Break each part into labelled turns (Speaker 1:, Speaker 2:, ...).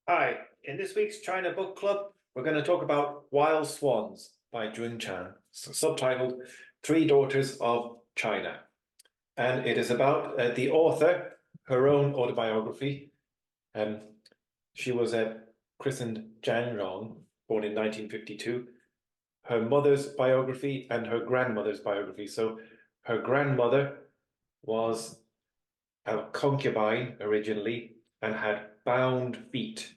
Speaker 1: Hi, in this week's China Book Club, we're going to talk about Wild Swans by Jung Chang, subtitled Three Daughters of China. And it is about the author, her own autobiography. Um, she was christened Zhang Rong, born in 1952, her mother's biography and her grandmother's biography. So her grandmother was a concubine originally and had bound feet.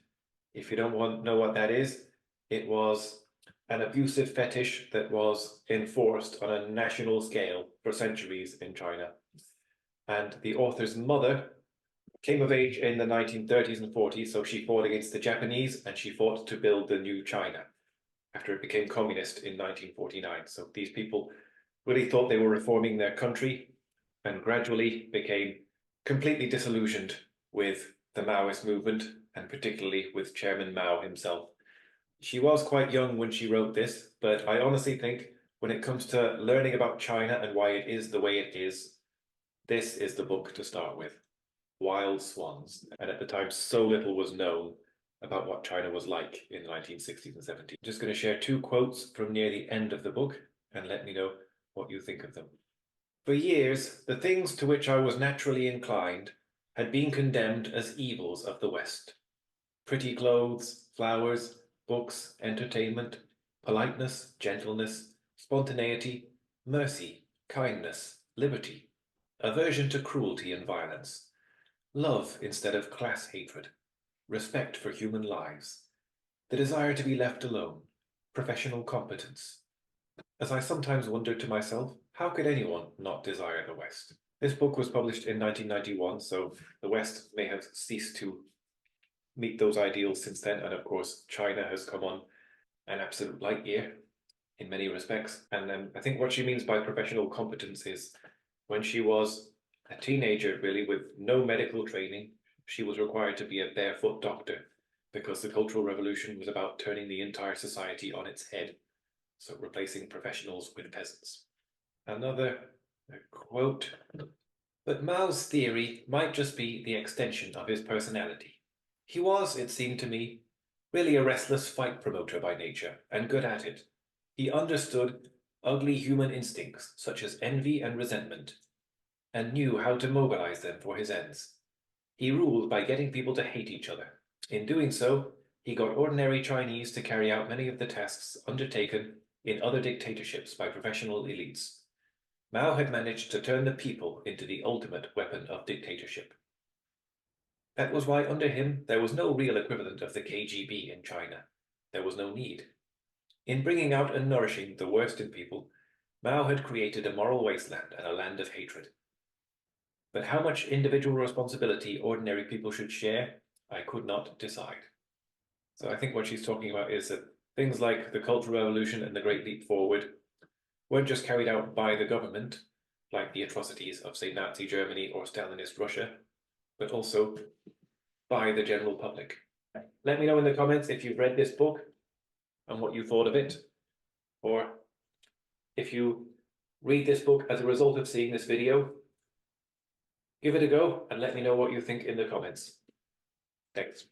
Speaker 1: If you don't know what that is, it was an abusive fetish that was enforced on a national scale for centuries in China. And the author's mother came of age in the 1930s and 40s, so she fought against the Japanese and she fought to build the new China after it became communist in 1949. So these people really thought they were reforming their country and gradually became completely disillusioned with the Maoist movement and particularly with Chairman Mao himself. She was quite young when she wrote this, but I honestly think when it comes to learning about China and why it is the way it is, this is the book to start with. Wild Swans. And at the time, so little was known about what China was like in the 1960s and 70s. I'm just going to share two quotes from near the end of the book and let me know what you think of them. For years, the things to which I was naturally inclined had been condemned as evils of the West. Pretty clothes, flowers, books, entertainment, politeness, gentleness, spontaneity, mercy, kindness, liberty, aversion to cruelty and violence, love instead of class hatred, respect for human lives, the desire to be left alone, professional competence. As I sometimes wonder to myself, how could anyone not desire the West? This book was published in 1991, so the West may have ceased to meet those ideals since then. And of course, China has come on an absolute light year in many respects. And I think what she means by professional competence is when she was a teenager, really, with no medical training, she was required to be a barefoot doctor because the Cultural Revolution was about turning the entire society on its head. So replacing professionals with peasants. Another quote, but Mao's theory might just be the extension of his personality. He was, it seemed to me, really a restless fight promoter by nature, and good at it. He understood ugly human instincts, such as envy and resentment, and knew how to mobilize them for his ends. He ruled by getting people to hate each other. In doing so, he got ordinary Chinese to carry out many of the tasks undertaken in other dictatorships by professional elites. Mao had managed to turn the people into the ultimate weapon of dictatorship. That was why under him there was no real equivalent of the KGB in China. There was no need. In bringing out and nourishing the worst in people, Mao had created a moral wasteland and a land of hatred. But how much individual responsibility ordinary people should share, I could not decide. So I think what she's talking about is that things like the Cultural Revolution and the Great Leap Forward weren't just carried out by the government, like the atrocities of, say, Nazi Germany or Stalinist Russia, but also by the general public. Let me know in the comments if you've read this book and what you thought of it, or if you read this book as a result of seeing this video, give it a go and let me know what you think in the comments. Thanks.